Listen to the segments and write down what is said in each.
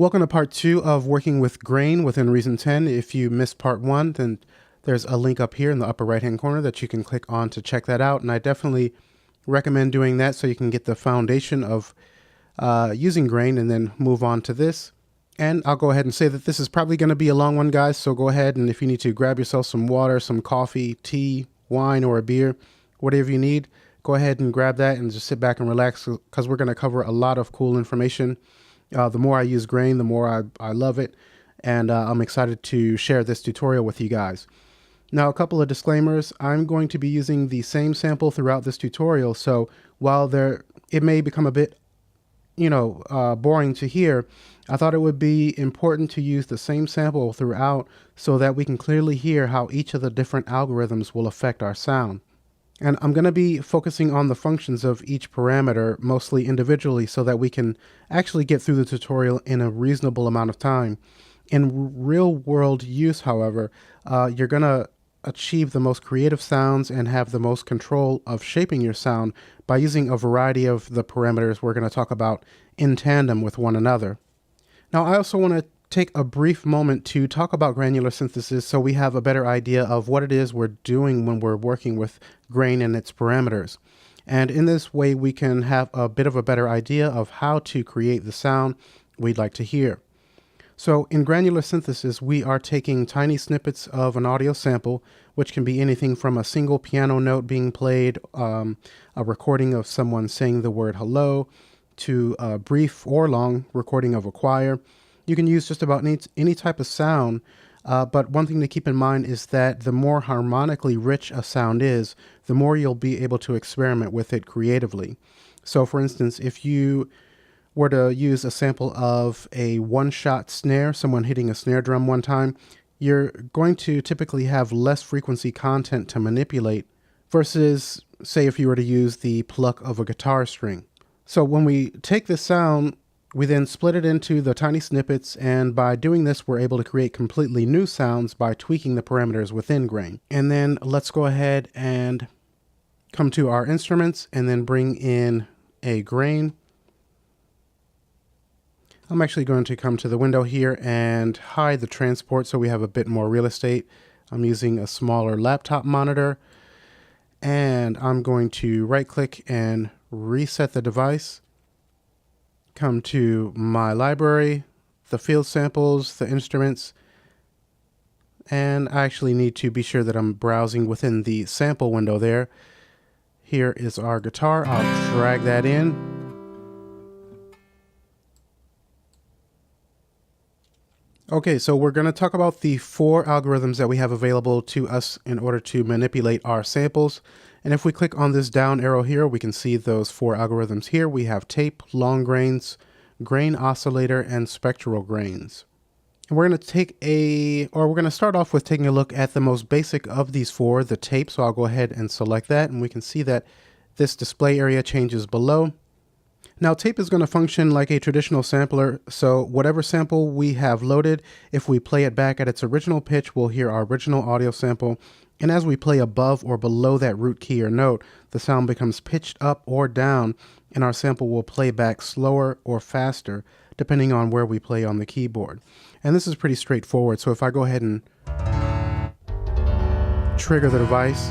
Welcome to part 2 of working with grain within Reason 10. If you missed part 1, then there's a link up here in the upper right hand corner that you can click on to check that out. And I definitely recommend doing that so you can get the foundation of using grain and then move on to this. And I'll go ahead and say that this is probably going to be a long one, guys. So go ahead, and if you need to grab yourself some water, some coffee, tea, wine, or a beer, whatever you need, go ahead and grab that and just sit back and relax, because we're going to cover a lot of cool information. The more I use grain, the more I love it, and I'm excited to share this tutorial with you guys. Now, a couple of disclaimers. I'm going to be using the same sample throughout this tutorial, so while it may become a bit, boring to hear, I thought it would be important to use the same sample throughout so that we can clearly hear how each of the different algorithms will affect our sound. And I'm going to be focusing on the functions of each parameter, mostly individually, so that we can actually get through the tutorial in a reasonable amount of time. In real-world use, however, you're going to achieve the most creative sounds and have the most control of shaping your sound by using a variety of the parameters we're going to talk about in tandem with one another. Now, I also want to take a brief moment to talk about granular synthesis so we have a better idea of what it is we're doing when we're working with grain and its parameters. And in this way, we can have a bit of a better idea of how to create the sound we'd like to hear. So in granular synthesis, we are taking tiny snippets of an audio sample, which can be anything from a single piano note being played, a recording of someone saying the word hello, to a brief or long recording of a choir. You can use just about any type of sound, but one thing to keep in mind is that the more harmonically rich a sound is, the more you'll be able to experiment with it creatively. So for instance, if you were to use a sample of a one-shot snare, someone hitting a snare drum one time, you're going to typically have less frequency content to manipulate versus, say, if you were to use the pluck of a guitar string. So when we take this sound, we then split it into the tiny snippets, and by doing this, we're able to create completely new sounds by tweaking the parameters within grain. And then let's go ahead and come to our instruments and then bring in a grain. I'm actually going to come to the window here and hide the transport so we have a bit more real estate. I'm using a smaller laptop monitor, and I'm going to right click and reset the device. Come to my library, the field samples, the instruments, and I actually need to be sure that I'm browsing within the sample window there. Here is our guitar. I'll drag that in. Okay, so we're going to talk about the 4 algorithms that we have available to us in order to manipulate our samples. And if we click on this down arrow here, we can see those 4 algorithms here. We have tape, long grains, grain oscillator, and spectral grains. And we're going to start off with taking a look at the most basic of these 4, the tape. So I'll go ahead and select that, and we can see that this display area changes below. Now, tape is going to function like a traditional sampler, so whatever sample we have loaded, if we play it back at its original pitch, we'll hear our original audio sample, and as we play above or below that root key or note, the sound becomes pitched up or down, and our sample will play back slower or faster, depending on where we play on the keyboard. And this is pretty straightforward, so if I go ahead and trigger the device,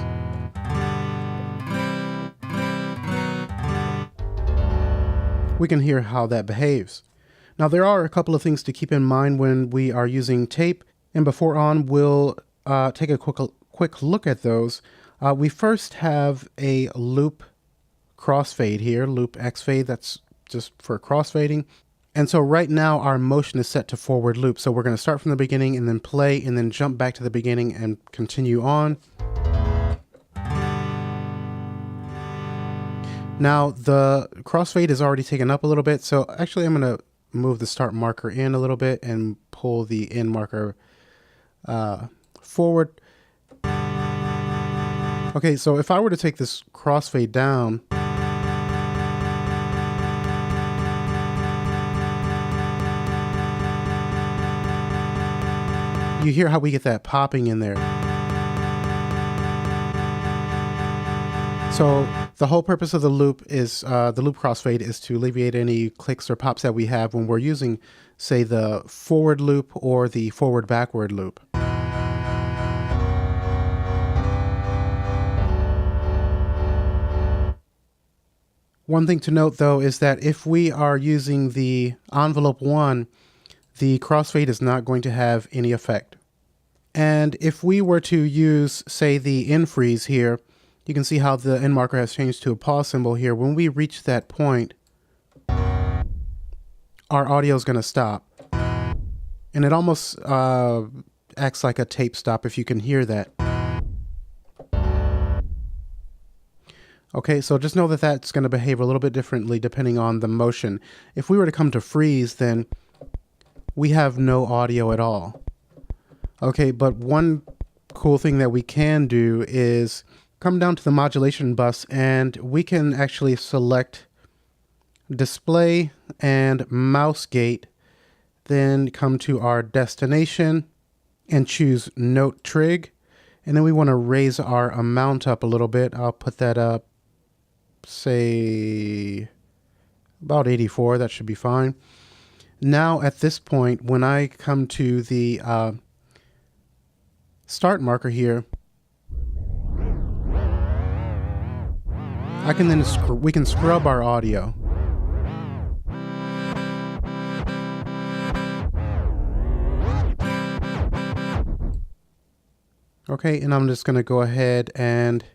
we can hear how that behaves. Now, there are a couple of things to keep in mind when we are using tape, and before on, we'll take a quick look at those. We first have a loop crossfade here, loop X fade, that's just for crossfading. And so right now our motion is set to forward loop. So we're going to start from the beginning and then play and then jump back to the beginning and continue on. Now, the crossfade is already taken up a little bit, so actually I'm going to move the start marker in a little bit and pull the end marker forward. Okay, so if I were to take this crossfade down, you hear how we get that popping in there. So the whole purpose of the loop is, the loop crossfade is to alleviate any clicks or pops that we have when we're using say the forward loop or the forward backward loop. One thing to note though is that if we are using the envelope 1, the crossfade is not going to have any effect. And if we were to use, say, the in freeze here, you can see how the end marker has changed to a pause symbol here. When we reach that point, our audio is going to stop. And it almost acts like a tape stop if you can hear that. Okay, so just know that that's going to behave a little bit differently depending on the motion. If we were to come to freeze, then we have no audio at all. Okay, but one cool thing that we can do is come down to the modulation bus and we can actually select display and mouse gate, then come to our destination and choose note trig. And then we want to raise our amount up a little bit. I'll put that up, say about 84. That should be fine. Now at this point, when I come to the start marker here, I can then we can scrub our audio. Okay, and I'm just going to go ahead and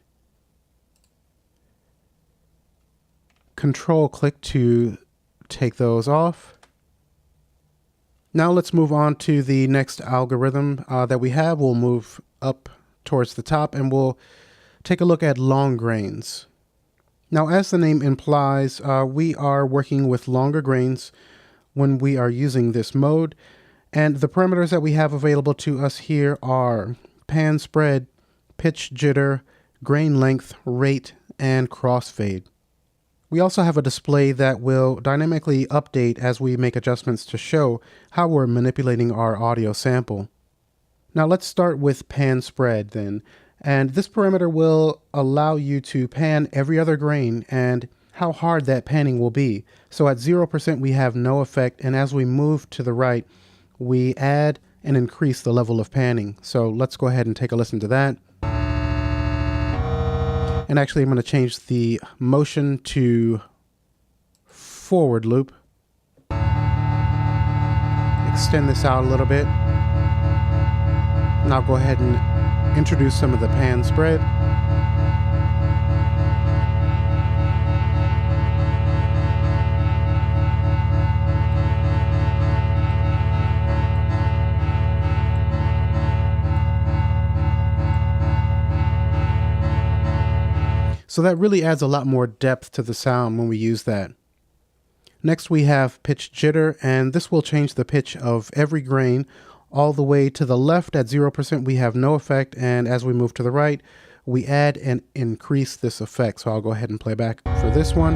control click to take those off. Now let's move on to the next algorithm that we have. We'll move up towards the top and we'll take a look at long grains. Now, as the name implies, we are working with longer grains when we are using this mode. And the parameters that we have available to us here are pan spread, pitch jitter, grain length, rate, and crossfade. We also have a display that will dynamically update as we make adjustments to show how we're manipulating our audio sample. Now let's start with pan spread then. And this parameter will allow you to pan every other grain and how hard that panning will be. So at 0% we have no effect, and as we move to the right, we add and increase the level of panning. So let's go ahead and take a listen to that. And actually I'm going to change the motion to forward loop. Extend this out a little bit. Now go ahead and introduce some of the pan spread. So that really adds a lot more depth to the sound when we use that. Next we have pitch jitter, and this will change the pitch of every grain. All the way to the left at 0% we have no effect, and as we move to the right we add and increase this effect. So I'll go ahead and play back for this one.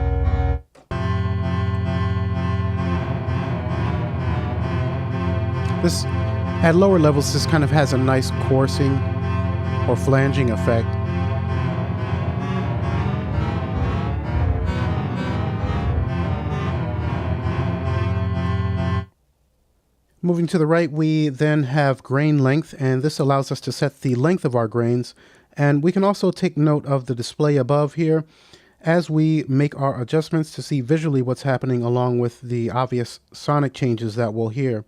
This, at lower levels, this kind of has a nice coursing or flanging effect. Moving to the right, we then have grain length, and this allows us to set the length of our grains. And we can also take note of the display above here as we make our adjustments to see visually what's happening along with the obvious sonic changes that we'll hear.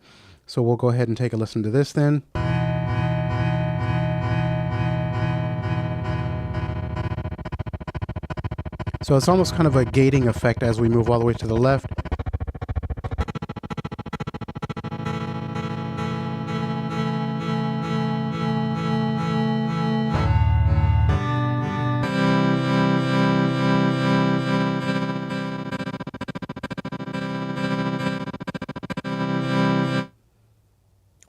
So we'll go ahead and take a listen to this then. So it's almost kind of a gating effect as we move all the way to the left.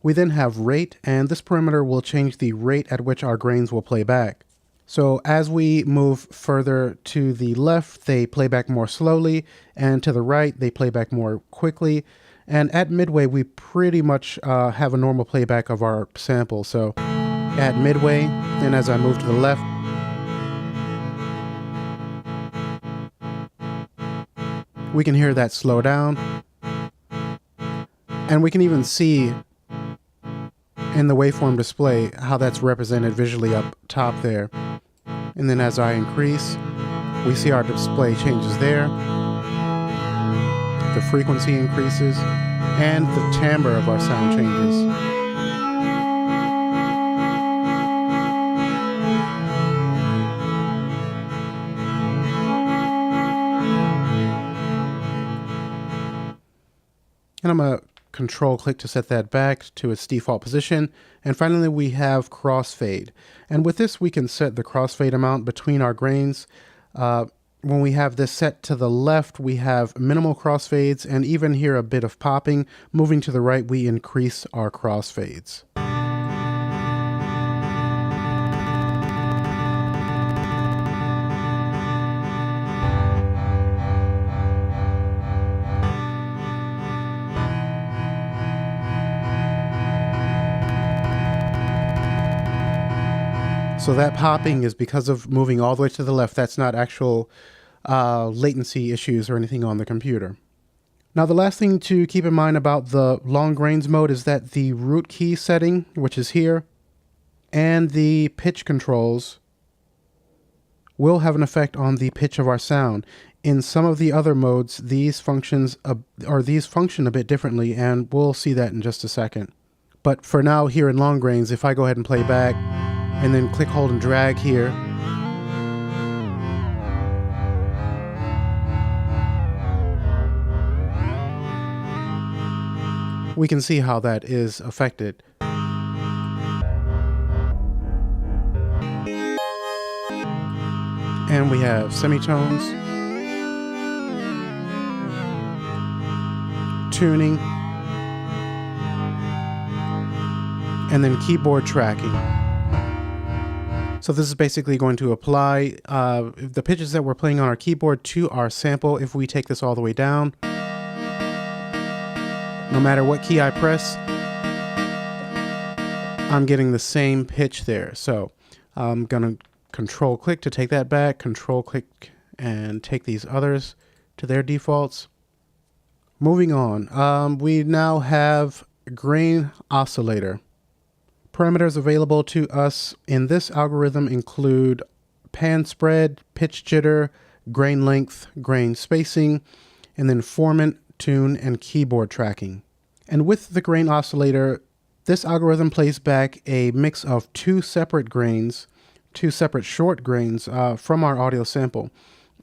We then have rate, and this parameter will change the rate at which our grains will play back. So as we move further to the left, they play back more slowly, and to the right, they play back more quickly. And at midway, we pretty much have a normal playback of our sample. So at midway, and as I move to the left, we can hear that slow down. And we can even see in the waveform display how that's represented visually up top there. And then as I increase, we see our display changes there. The frequency increases and the timbre of our sound changes. And I'm going to control click to set that back to its default position. And finally, we have crossfade. And with this, we can set the crossfade amount between our grains. When we have this set to the left, we have minimal crossfades and even here a bit of popping. Moving to the right, we increase our crossfades. So that popping is because of moving all the way to the left. That's not actual latency issues or anything on the computer. Now the last thing to keep in mind about the long grains mode is that the root key setting, which is here, and the pitch controls will have an effect on the pitch of our sound. In some of the other modes, these function a bit differently, and we'll see that in just a second. But for now, here in long grains, if I go ahead and play back, and then click, hold, and drag here, we can see how that is affected. And we have semitones, tuning, and then keyboard tracking. So this is basically going to apply the pitches that we're playing on our keyboard to our sample. If we take this all the way down, no matter what key I press, I'm getting the same pitch there. So I'm going to control click to take that back, control click and take these others to their defaults. Moving on, we now have grain oscillator. Parameters available to us in this algorithm include pan spread, pitch jitter, grain length, grain spacing, and then formant, tune, and keyboard tracking. And with the grain oscillator, this algorithm plays back a mix of two separate grains, two separate short grains from our audio sample.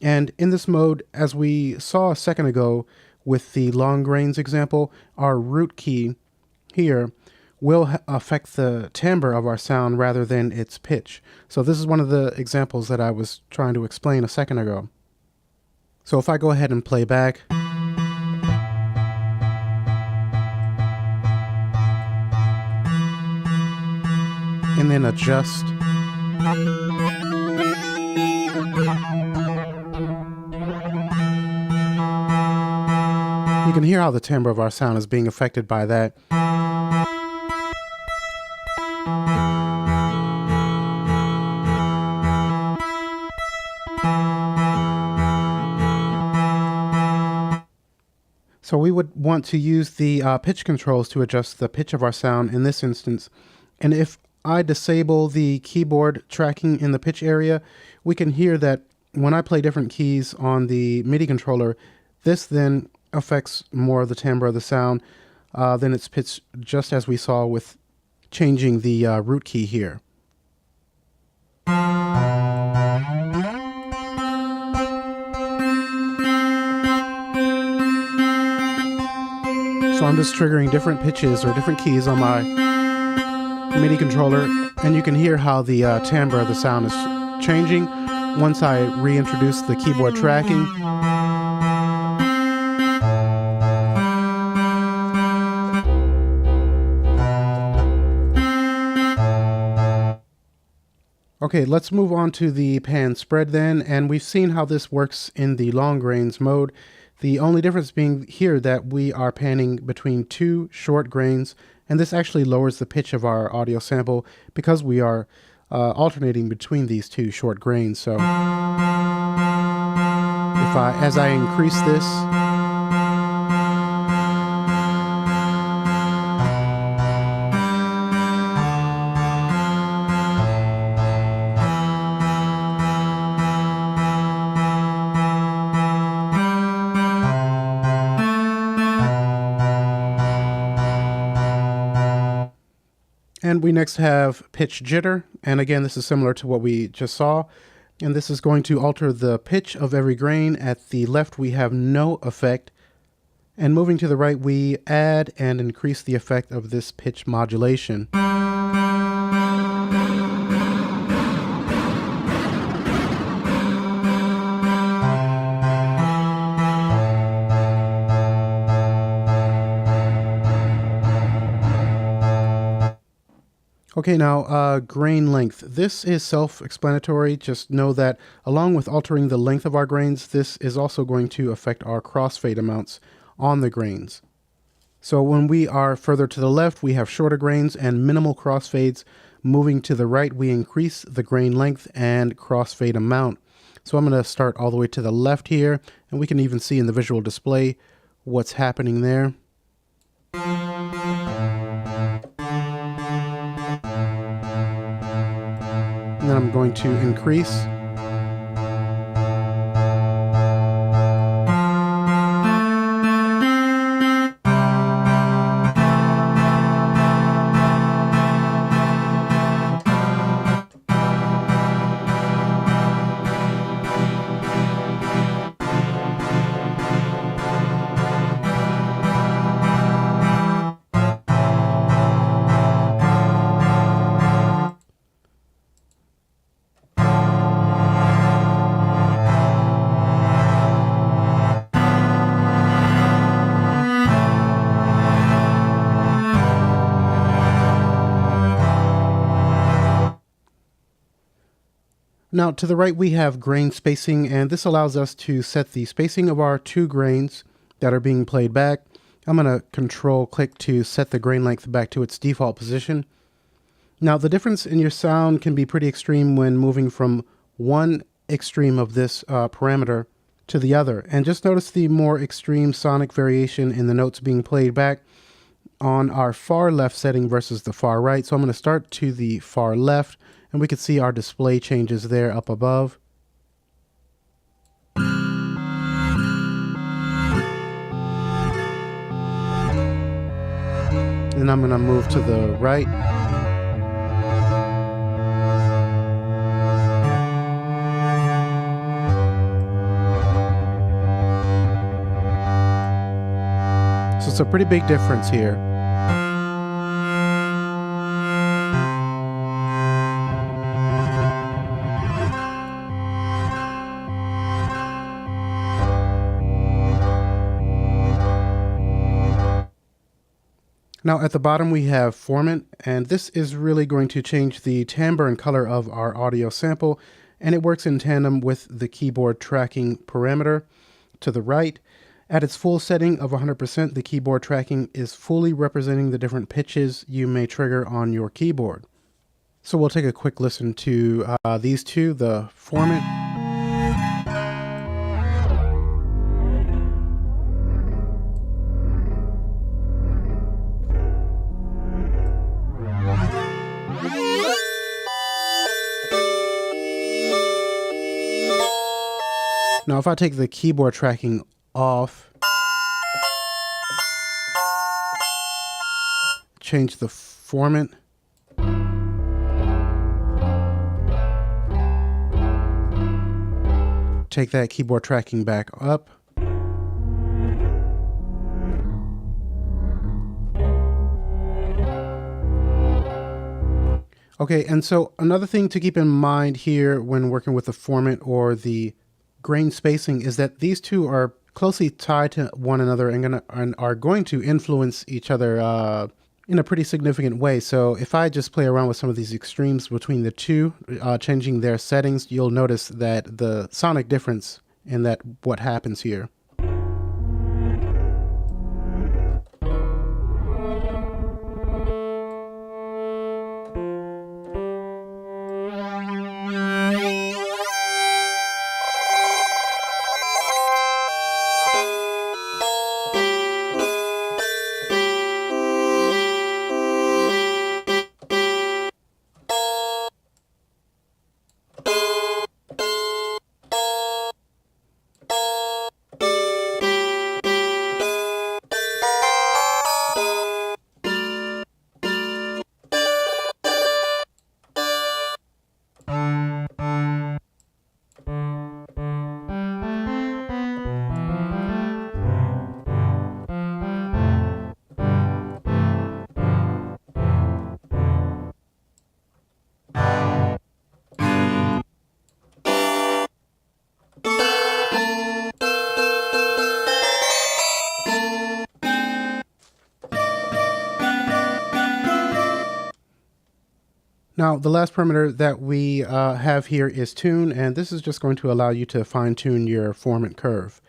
And in this mode, as we saw a second ago with the long grains example, our root key here will affect the timbre of our sound rather than its pitch. So this is one of the examples that I was trying to explain a second ago. So if I go ahead and play back, and then adjust, you can hear how the timbre of our sound is being affected by that. So we would want to use the pitch controls to adjust the pitch of our sound in this instance. And if I disable the keyboard tracking in the pitch area, we can hear that when I play different keys on the MIDI controller, this then affects more of the timbre of the sound than its pitch, just as we saw with changing the root key here. So I'm just triggering different pitches or different keys on my MIDI controller, and you can hear how the timbre of the sound is changing once I reintroduce the keyboard tracking. Okay, let's move on to the pan spread then, and we've seen how this works in the long grains mode. The only difference being here that we are panning between two short grains, and this actually lowers the pitch of our audio sample because we are alternating between these two short grains. So as I increase this, And we next have pitch jitter. And again, this is similar to what we just saw. And this is going to alter the pitch of every grain. At the left, we have no effect. And moving to the right, we add and increase the effect of this pitch modulation. Okay, now grain length. This is self-explanatory. Just know that along with altering the length of our grains, this is also going to affect our crossfade amounts on the grains. So when we are further to the left, we have shorter grains and minimal crossfades. Moving to the right, we increase the grain length and crossfade amount. So I'm going to start all the way to the left here, and we can even see in the visual display what's happening there. And then I'm going to increase. Now to the right we have grain spacing, and this allows us to set the spacing of our two grains that are being played back. I'm going to control click to set the grain length back to its default position. Now the difference in your sound can be pretty extreme when moving from one extreme of this parameter to the other. And just notice the more extreme sonic variation in the notes being played back on our far left setting versus the far right. So I'm going to start to the far left, and we can see our display changes there up above. And I'm going to move to the right. So it's a pretty big difference here. Now at the bottom we have Formant, and this is really going to change the timbre and color of our audio sample, and it works in tandem with the keyboard tracking parameter to the right. At its full setting of 100%, the keyboard tracking is fully representing the different pitches you may trigger on your keyboard. So we'll take a quick listen to these two, the Formant. Now if I take the keyboard tracking off, change the Formant, take that keyboard tracking back up, okay, and so another thing to keep in mind here when working with the Formant or the grain spacing is that these two are closely tied to one another and are going to influence each other in a pretty significant way. So if I just play around with some of these extremes between the two, changing their settings, you'll notice that the sonic difference in that what happens here. Now, the last parameter that we have here is tune, and this is just going to allow you to fine-tune your Formant curve.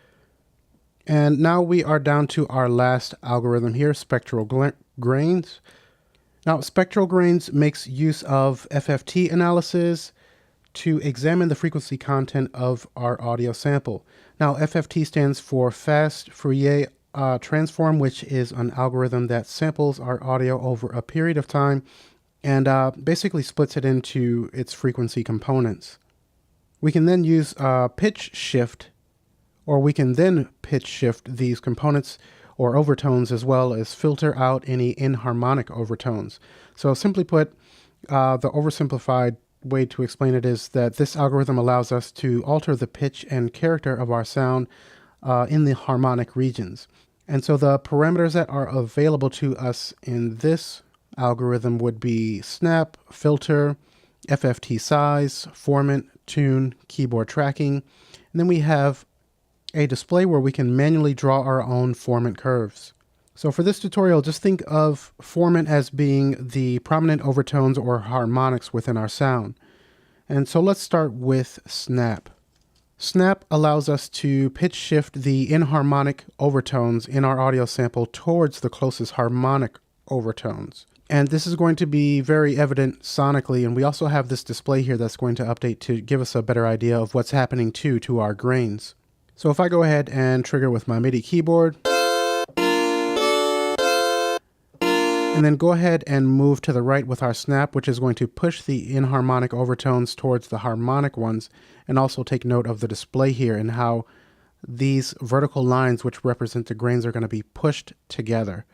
And now we are down to our last algorithm here, spectral grains. Now, spectral grains makes use of FFT analysis to examine the frequency content of our audio sample. Now, FFT stands for Fast Fourier Transform, which is an algorithm that samples our audio over a period of time and basically splits it into its frequency components. We can then use pitch shift, or we can then pitch shift these components or overtones as well as filter out any inharmonic overtones. So simply put, the oversimplified way to explain it is that this algorithm allows us to alter the pitch and character of our sound in the harmonic regions. And so the parameters that are available to us in this algorithm would be snap, filter, FFT size, formant, tune, keyboard tracking, and then we have a display where we can manually draw our own formant curves. So for this tutorial, just think of formant as being the prominent overtones or harmonics within our sound. And so let's start with snap. Snap allows us to pitch shift the inharmonic overtones in our audio sample towards the closest harmonic overtones. And this is going to be very evident sonically, and we also have this display here that's going to update to give us a better idea of what's happening to our grains. So if I go ahead and trigger with my MIDI keyboard, and then go ahead and move to the right with our snap, which is going to push the inharmonic overtones towards the harmonic ones, and also take note of the display here and how these vertical lines which represent the grains are going to be pushed together.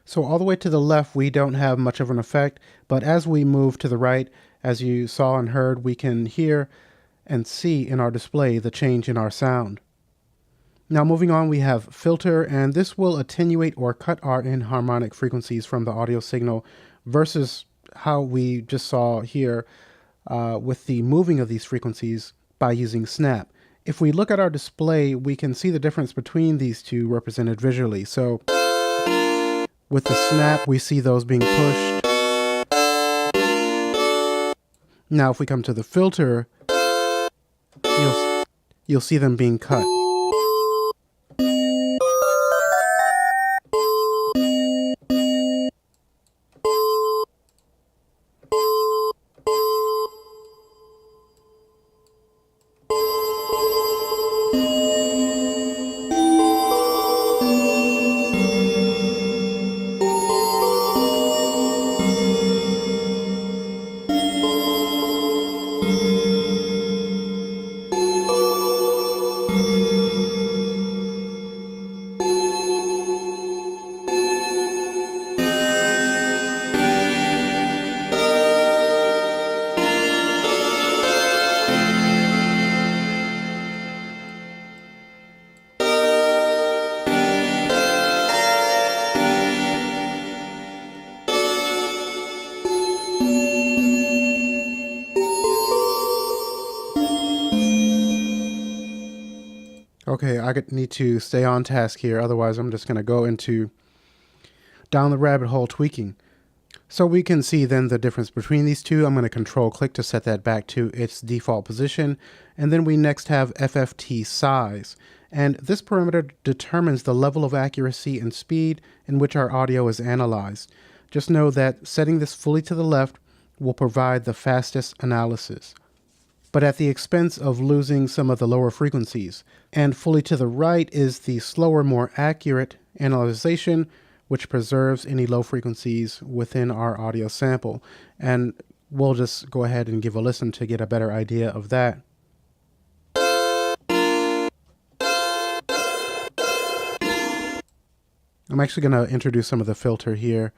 So all the way to the left, we don't have much of an effect, but as we move to the right, as you saw and heard, we can hear and see in our display the change in our sound. Now moving on, we have filter, and this will attenuate or cut our inharmonic frequencies from the audio signal versus how we just saw here with the moving of these frequencies by using snap. If we look at our display, we can see the difference between these two represented visually. So with the snap, we see those being pushed. Now, if we come to the filter, you'll see them being cut. Okay, I need to stay on task here, otherwise I'm just going to go down the rabbit hole tweaking. So we can see then the difference between these two. I'm going to control click to set that back to its default position. And then we next have FFT size. And this parameter determines the level of accuracy and speed in which our audio is analyzed. Just know that setting this fully to the left will provide the fastest analysis, but at the expense of losing some of the lower frequencies. And fully to the right is the slower, more accurate analyzation, which preserves any low frequencies within our audio sample. And we'll just go ahead and give a listen to get a better idea of that. I'm actually going to introduce some of the filter here.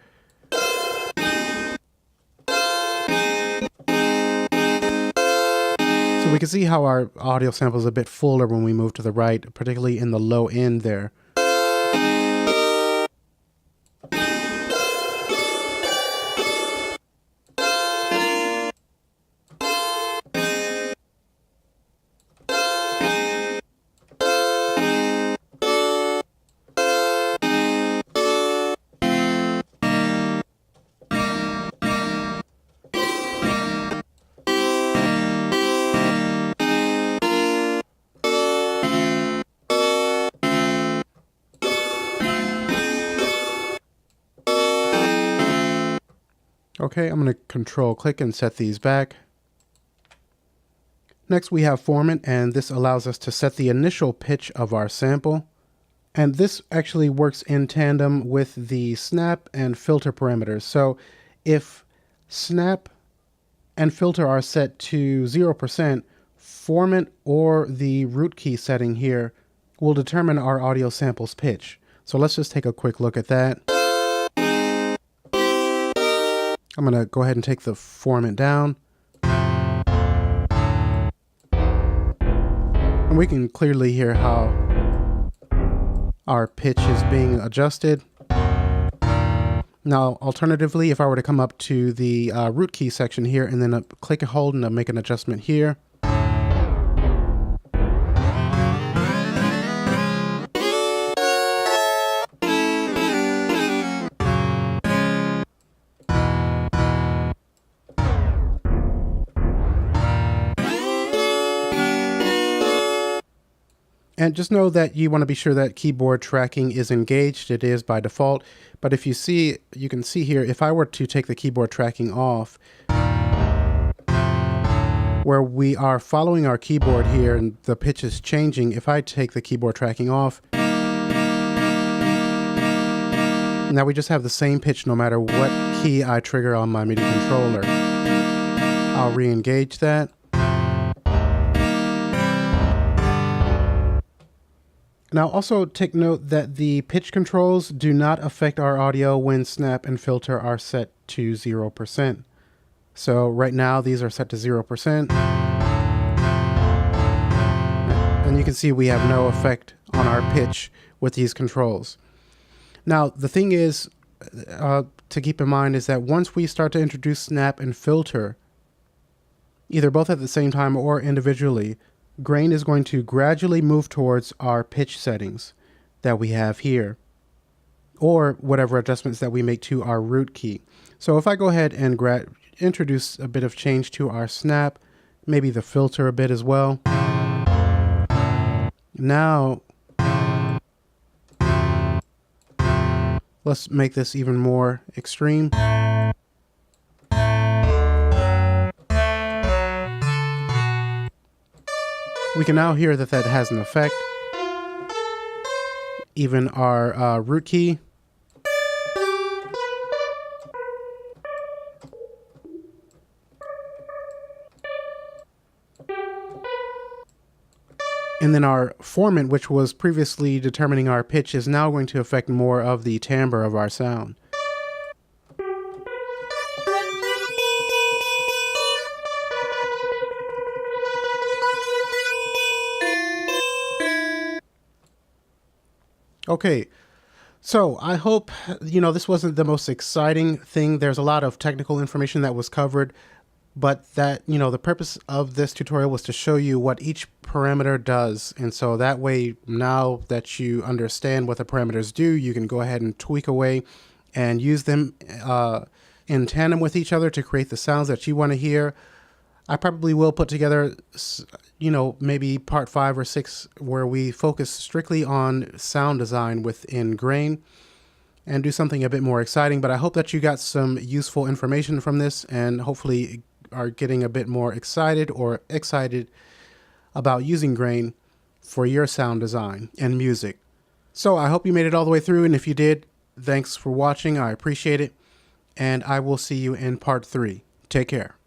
So we can see how our audio sample is a bit fuller when we move to the right, particularly in the low end there. Okay, I'm going to control click and set these back. Next we have Formant, and this allows us to set the initial pitch of our sample. And this actually works in tandem with the snap and filter parameters. So if snap and filter are set to 0%, Formant or the root key setting here will determine our audio sample's pitch. So let's just take a quick look at that. I'm going to go ahead and take the Formant down. And we can clearly hear how our pitch is being adjusted. Now, alternatively, if I were to come up to the root key section here and then click and hold and make an adjustment here. And just know that you want to be sure that keyboard tracking is engaged. It is by default. But if you see, you can see here, if I were to take the keyboard tracking off, where we are following our keyboard here and the pitch is changing, if I take the keyboard tracking off, now we just have the same pitch no matter what key I trigger on my MIDI controller. I'll re-engage that. Now also take note that the pitch controls do not affect our audio when snap and filter are set to 0%. So right now these are set to 0%. And you can see we have no effect on our pitch with these controls. Now the thing is to keep in mind is that once we start to introduce snap and filter, either both at the same time or individually, Grain is going to gradually move towards our pitch settings that we have here, or whatever adjustments that we make to our root key. So if I go ahead and introduce a bit of change to our snap, maybe the filter a bit as well. Now, let's make this even more extreme. We can now hear that that has an effect. Even our root key. And then our Formant, which was previously determining our pitch, is now going to affect more of the timbre of our sound. Okay, so I hope, this wasn't the most exciting thing. There's a lot of technical information that was covered, but that, the purpose of this tutorial was to show you what each parameter does. And so that way, now that you understand what the parameters do, you can go ahead and tweak away and use them in tandem with each other to create the sounds that you want to hear. I probably will put together, maybe part 5 or 6 where we focus strictly on sound design within Grain and do something a bit more exciting. But I hope that you got some useful information from this and hopefully are getting a bit more excited about using Grain for your sound design and music. So I hope you made it all the way through. And if you did, thanks for watching. I appreciate it. And I will see you in part 3. Take care.